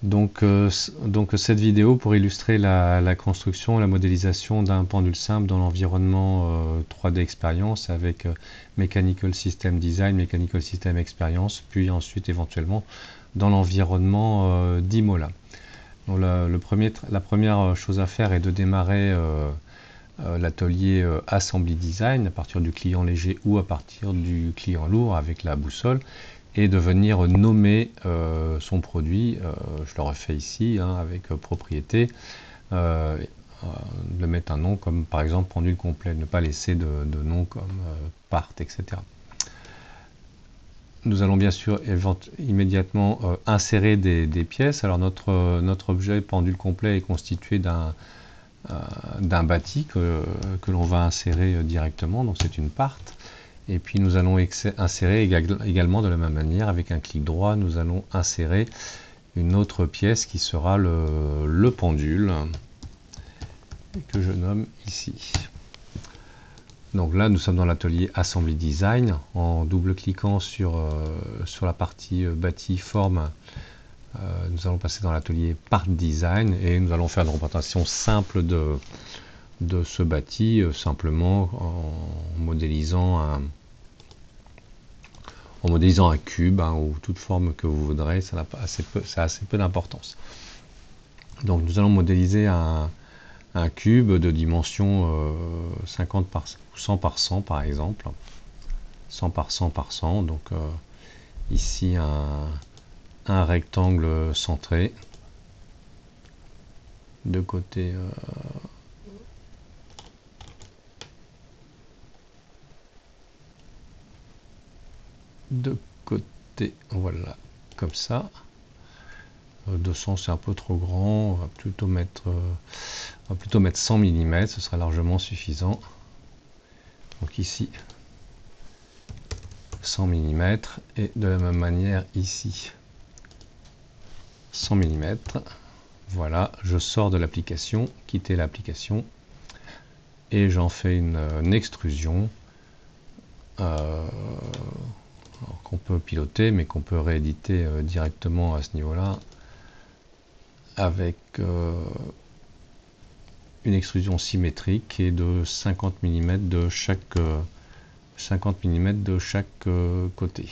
Donc cette vidéo pour illustrer la construction et la modélisation d'un pendule simple dans l'environnement 3D Experience avec Mechanical System Design, Mechanical System Experience, puis ensuite éventuellement dans l'environnement d'Imola. Donc la première chose à faire est de démarrer l'atelier Assembly Design à partir du client léger ou à partir du client lourd avec la boussole, et de venir nommer son produit. Je le refais ici avec propriété, de mettre un nom comme par exemple pendule complet, ne pas laisser de nom comme part, etc. Nous allons bien sûr immédiatement insérer des pièces. Alors notre objet pendule complet est constitué d'un bâti que l'on va insérer directement, donc c'est une part. Et puis nous allons insérer également de la même manière, avec un clic droit, nous allons insérer une autre pièce qui sera le pendule, que je nomme ici. Donc là, nous sommes dans l'atelier Assembly Design. En double-cliquant sur la partie bâti forme, nous allons passer dans l'atelier Part Design et nous allons faire une représentation simple de ce bâti, simplement en modélisant un cube ou toute forme que vous voudrez. Ça a assez peu d'importance. Donc nous allons modéliser un cube de dimension 50 par 100 par 100 par exemple, 100 par 100 par 100. Donc ici un rectangle centré, de côté voilà, comme ça. 200 c'est un peu trop grand, on va plutôt mettre 100 mm, ce sera largement suffisant. Donc ici 100 mm, et de la même manière ici 100 mm. Voilà, je sors de l'application, quitter l'application, et j'en fais une extrusion qu'on peut piloter, mais qu'on peut rééditer directement à ce niveau-là, avec une extrusion symétrique et de 50 mm de chaque côté.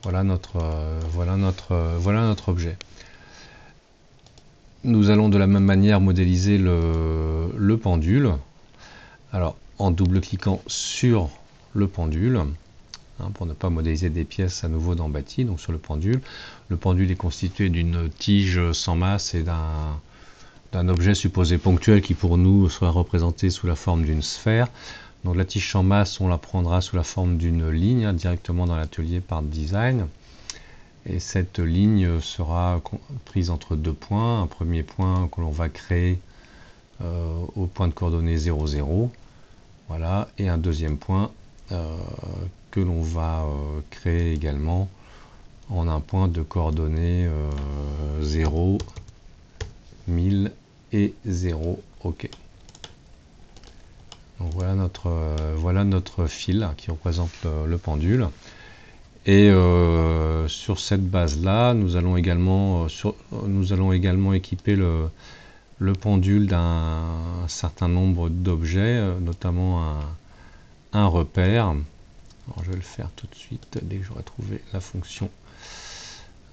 Voilà notre objet. Nous allons de la même manière modéliser le pendule. Alors en double-cliquant sur le pendule, pour ne pas modéliser des pièces à nouveau dans bâti, donc sur le pendule. Le pendule est constitué d'une tige sans masse et d'un objet supposé ponctuel qui pour nous sera représenté sous la forme d'une sphère. Donc la tige sans masse, on la prendra sous la forme d'une ligne directement dans l'atelier Part Design. Et cette ligne sera prise entre deux points. Un premier point que l'on va créer au point de coordonnées 0, 0. Voilà. Et un deuxième point que l'on va créer également en un point de coordonnées 0, 1000 et 0. OK. Donc voilà notre fil qui représente le pendule. Et sur cette base-là, nous allons également équiper le pendule d'un certain nombre d'objets, notamment un repère. Alors, je vais le faire tout de suite dès que j'aurai trouvé la fonction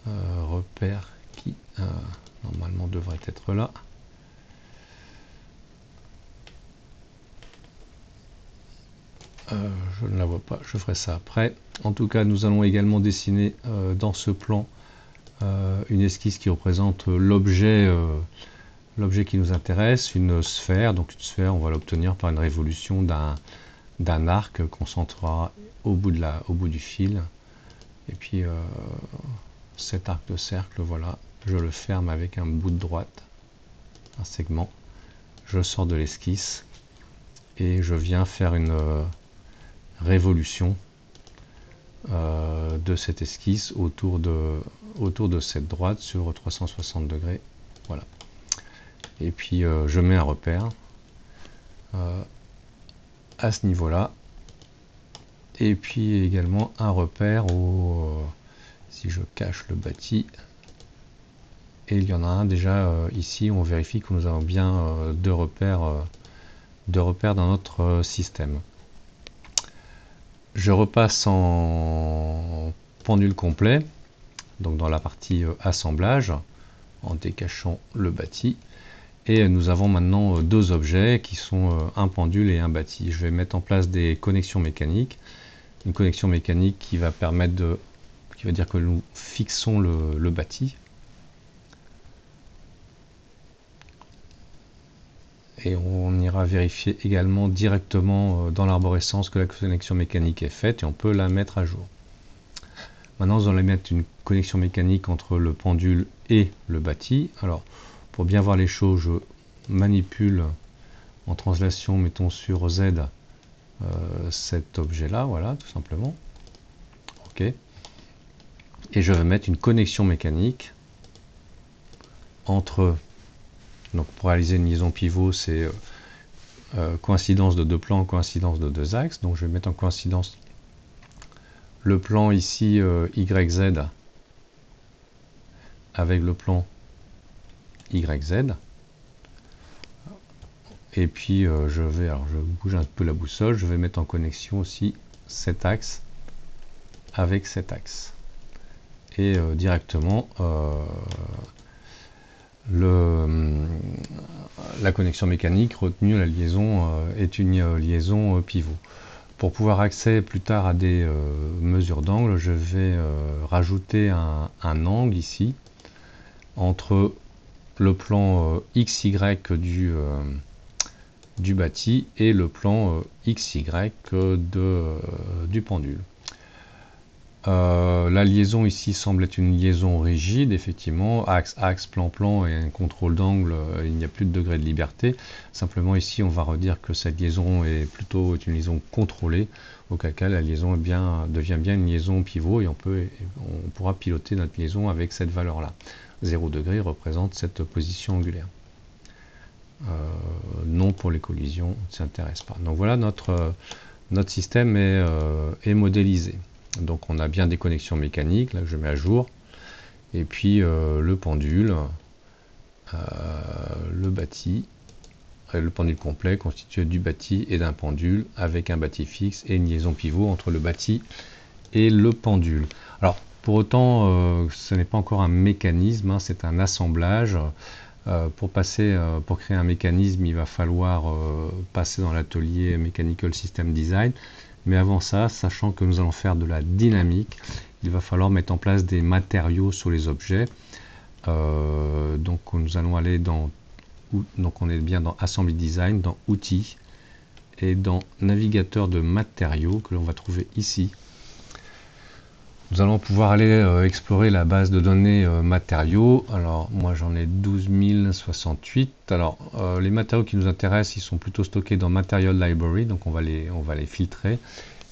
repère qui normalement devrait être là. Je ne la vois pas, je ferai ça après. En tout cas, nous allons également dessiner dans ce plan une esquisse qui représente l'objet qui nous intéresse, une sphère. Donc une sphère, on va l'obtenir par une révolution d'un arc qu'on centrera au bout du fil. Et puis cet arc de cercle, voilà, je le ferme avec un bout de droite, un segment. Je sors de l'esquisse et je viens faire une révolution de cette esquisse autour de cette droite sur 360 degrés. Voilà. Et puis je mets un repère à ce niveau-là. Et puis également un repère si je cache le bâti, Et il y en a un déjà ici, on vérifie que nous avons bien deux repères dans notre système. Je repasse en pendule complet, donc dans la partie assemblage, en décachant le bâti. Et nous avons maintenant deux objets qui sont un pendule et un bâti. Je vais mettre en place des connexions mécaniques. Une connexion mécanique qui va permettre qui va dire que nous fixons le bâti. Et on ira vérifier également directement dans l'arborescence que la connexion mécanique est faite et on peut la mettre à jour. Maintenant, nous allons mettre une connexion mécanique entre le pendule et le bâti. Alors, pour bien voir les choses, je manipule en translation, mettons sur Z, cet objet-là, voilà, tout simplement. OK. Et je vais mettre une connexion mécanique entre... Donc, pour réaliser une liaison pivot, c'est coïncidence de deux plans, coïncidence de deux axes. Donc, je vais mettre en coïncidence le plan ici YZ avec le plan YZ. Et puis je bouge un peu la boussole, je vais mettre en connexion aussi cet axe avec cet axe. Et directement la connexion mécanique retenue, la liaison est une liaison pivot. Pour pouvoir accéder plus tard à des mesures d'angle, je vais rajouter un angle ici entre le plan XY du bâti et le plan XY du pendule. La liaison ici semble être une liaison rigide, effectivement, axe, plan et un contrôle d'angle, il n'y a plus de degré de liberté. Simplement ici on va redire que cette liaison est plutôt une liaison contrôlée, auquel cas la liaison devient bien une liaison pivot et on pourra piloter notre liaison avec cette valeur-là. 0 degré représente cette position angulaire. Non pour les collisions, on ne s'intéresse pas. Donc voilà, notre système est modélisé. Donc on a bien des connexions mécaniques, là que je mets à jour, et puis le pendule, le bâti, le pendule complet constitué du bâti et d'un pendule avec un bâti fixe et une liaison pivot entre le bâti et le pendule. Alors pour autant, ce n'est pas encore un mécanisme, hein, c'est un assemblage. Pour créer un mécanisme, il va falloir passer dans l'atelier Mechanical System Design. Mais avant ça, sachant que nous allons faire de la dynamique, il va falloir mettre en place des matériaux sur les objets. Donc nous allons aller donc on est bien dans Assembly Design, dans Outils et dans Navigateur de matériaux que l'on va trouver ici. Nous allons pouvoir aller explorer la base de données matériaux. Alors moi j'en ai 12 068. Alors les matériaux qui nous intéressent, ils sont plutôt stockés dans Material Library, donc on va les filtrer.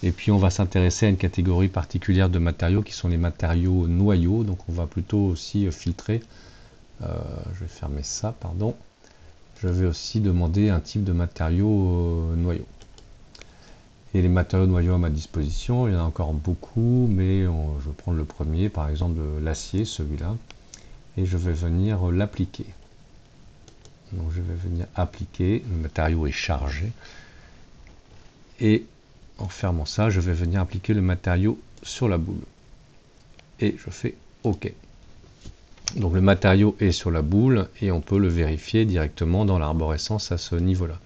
Et puis on va s'intéresser à une catégorie particulière de matériaux qui sont les matériaux noyaux. Donc on va plutôt aussi filtrer. Je vais fermer ça, pardon. Je vais aussi demander un type de matériaux noyaux. Et les matériaux noyaux à ma disposition, il y en a encore beaucoup, mais je vais prendre le premier, par exemple l'acier, celui-là, et je vais venir l'appliquer. Donc je vais venir appliquer, le matériau est chargé, et en fermant ça, je vais venir appliquer le matériau sur la boule. Et je fais OK. Donc le matériau est sur la boule, et on peut le vérifier directement dans l'arborescence à ce niveau-là.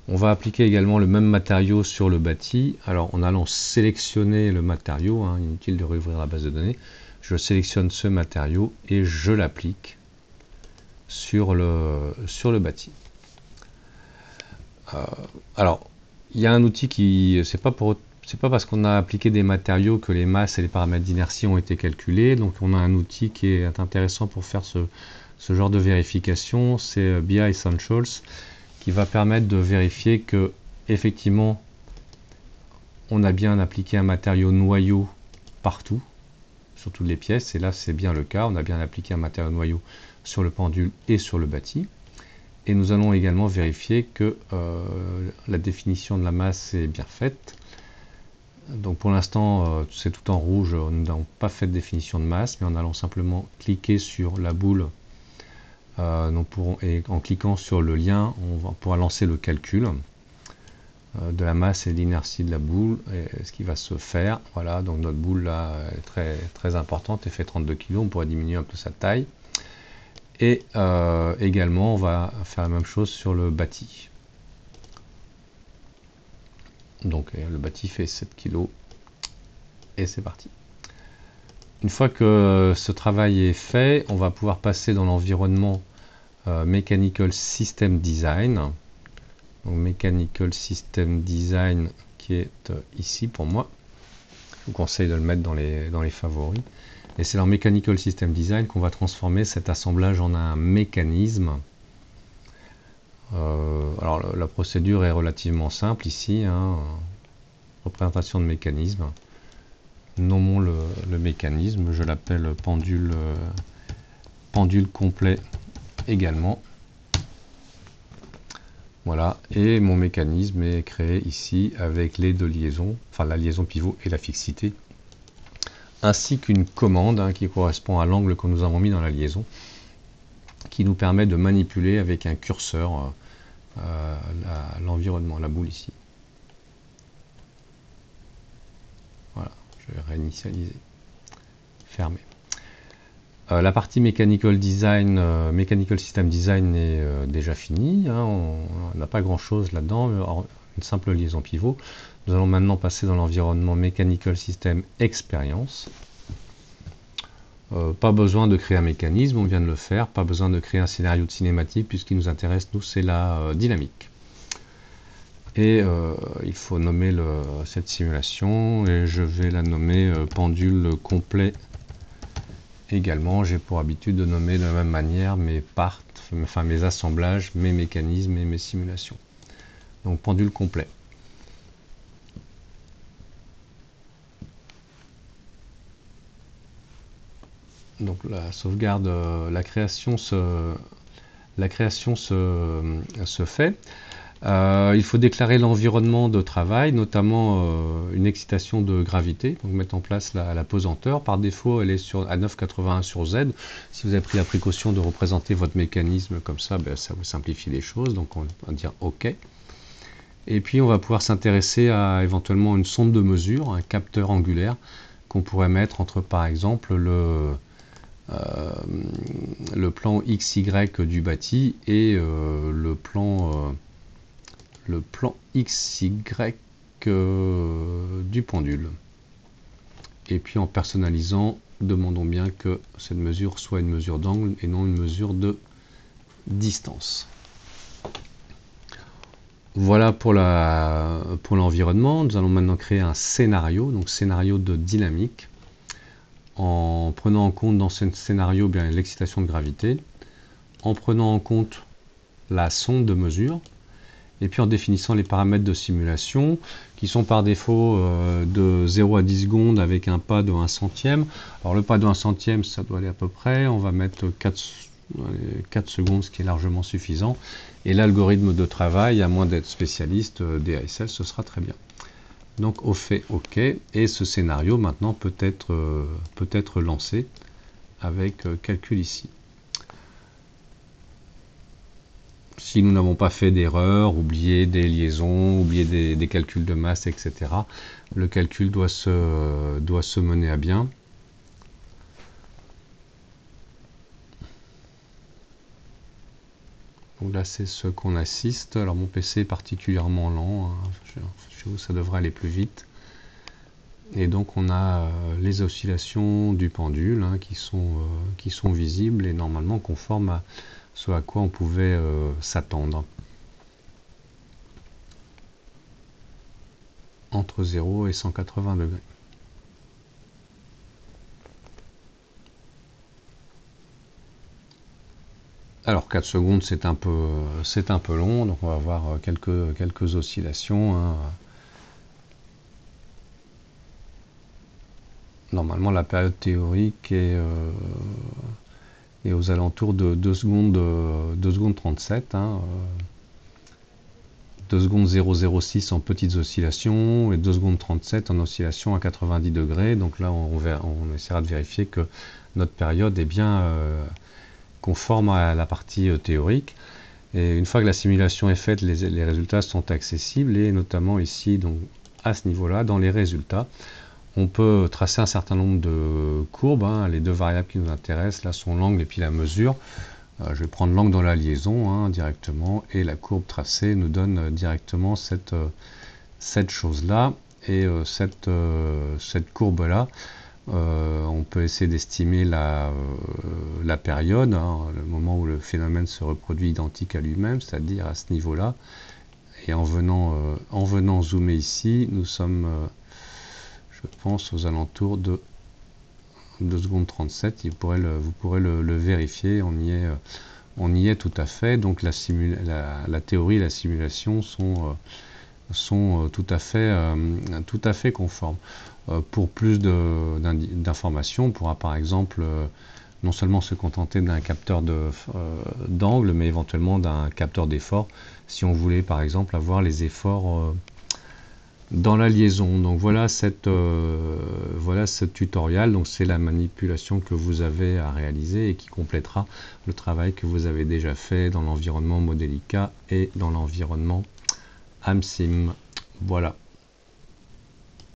On va appliquer également le même matériau sur le bâti. Alors en allant sélectionner le matériau, hein, inutile de rouvrir la base de données, je sélectionne ce matériau et je l'applique sur le bâti. Alors il y a un outil qui, c'est pas parce qu'on a appliqué des matériaux que les masses et les paramètres d'inertie ont été calculés. Donc on a un outil qui est intéressant pour faire ce genre de vérification, c'est BI Essentials, qui va permettre de vérifier que effectivement on a bien appliqué un matériau noyau partout, sur toutes les pièces, et là c'est bien le cas, on a bien appliqué un matériau noyau sur le pendule et sur le bâti. Et nous allons également vérifier que la définition de la masse est bien faite. Donc pour l'instant c'est tout en rouge, nous n'avons pas fait de définition de masse, mais en allant simplement cliquer sur la boule Et en cliquant sur le lien, pourra lancer le calcul de la masse et de l'inertie de la boule, et ce qui va se faire. Voilà, donc notre boule là est très, très importante, elle fait 32 kg, on pourra diminuer un peu sa taille. Et également, on va faire la même chose sur le bâti. Donc le bâti fait 7 kg, et c'est parti. Une fois que ce travail est fait, on va pouvoir passer dans l'environnement Mechanical System Design. Donc Mechanical System Design qui est ici pour moi. Je vous conseille de le mettre dans les favoris. Et c'est dans Mechanical System Design qu'on va transformer cet assemblage en un mécanisme. Alors la procédure est relativement simple ici, hein. Représentation de mécanisme. Nommons le mécanisme, je l'appelle pendule complet également. Voilà, et mon mécanisme est créé ici avec les deux liaisons, enfin la liaison pivot et la fixité, ainsi qu'une commande hein, qui correspond à l'angle que nous avons mis dans la liaison, qui nous permet de manipuler avec un curseur l'environnement, la boule ici. Voilà, je vais réinitialiser, fermer. La partie Mechanical Design, Mechanical System Design est déjà finie, hein, on n'a pas grand chose là-dedans, une simple liaison pivot. Nous allons maintenant passer dans l'environnement Mechanical System Experience. Pas besoin de créer un mécanisme, on vient de le faire, pas besoin de créer un scénario de cinématique, puisqu'il nous intéresse, nous, c'est la dynamique. Et il faut nommer cette simulation, et je vais la nommer pendule complet. Également, j'ai pour habitude de nommer de la même manière mes parts, enfin mes assemblages, mes mécanismes et mes simulations. Donc pendule complet. Donc la sauvegarde, la création se fait. Il faut déclarer l'environnement de travail, notamment une excitation de gravité, donc mettre en place la pesanteur. Par défaut, elle est à 9,81 sur Z. Si vous avez pris la précaution de représenter votre mécanisme comme ça, ben, ça vous simplifie les choses, donc on va dire OK. Et puis on va pouvoir s'intéresser à éventuellement une sonde de mesure, un capteur angulaire, qu'on pourrait mettre entre par exemple le plan XY du bâti et le plan XY du pendule. Et puis en personnalisant, demandons bien que cette mesure soit une mesure d'angle et non une mesure de distance. Voilà pour l'environnement. Nous allons maintenant créer un scénario, donc scénario de dynamique, en prenant en compte dans ce scénario bien l'excitation de gravité, en prenant en compte la sonde de mesure, et puis en définissant les paramètres de simulation qui sont par défaut de 0 à 10 secondes avec un pas de 1 centième. Alors le pas de 1 centième, ça doit aller à peu près, on va mettre 4 secondes, ce qui est largement suffisant. Et l'algorithme de travail, à moins d'être spécialiste DASL, ce sera très bien. Donc on fait OK, et ce scénario maintenant peut être lancé avec calcul ici. Si nous n'avons pas fait d'erreur, oublié des liaisons, oublié des calculs de masse, etc., le calcul doit se mener à bien. Donc là, c'est ce qu'on assiste. Alors mon PC est particulièrement lent, hein. Chez vous, ça devrait aller plus vite. Et donc on a les oscillations du pendule hein, qui sont visibles et normalement conformes à ce à quoi on pouvait s'attendre. Entre 0 et 180 degrés. Alors 4 secondes c'est un peu long, donc on va avoir quelques oscillations. Hein. Normalement la période théorique est aux alentours de 2 secondes 37. Hein. 2 secondes 006 en petites oscillations et 2 secondes 37 en oscillation à 90 degrés. Donc là on essaiera de vérifier que notre période est bien conforme à la partie théorique. Et une fois que la simulation est faite, les résultats sont accessibles, et notamment ici, donc à ce niveau-là, dans les résultats, on peut tracer un certain nombre de courbes. Les deux variables qui nous intéressent là sont l'angle et puis la mesure. Je vais prendre l'angle dans la liaison directement, et la courbe tracée nous donne directement cette chose-là. Et cette courbe-là, on peut essayer d'estimer la période, le moment où le phénomène se reproduit identique à lui-même, c'est-à-dire à ce niveau-là. Et en venant zoomer ici, nous sommes, je pense, aux alentours de 2 secondes 37. Vous pourrez le vérifier, on y est tout à fait. Donc la théorie et la simulation sont tout à fait conformes. Pour plus d'informations, on pourra par exemple non seulement se contenter d'un capteur d'angle, mais éventuellement d'un capteur d'effort, si on voulait par exemple avoir les efforts dans la liaison. Donc voilà ce tutoriel. Donc c'est la manipulation que vous avez à réaliser et qui complétera le travail que vous avez déjà fait dans l'environnement Modelica et dans l'environnement AMSIM. Voilà.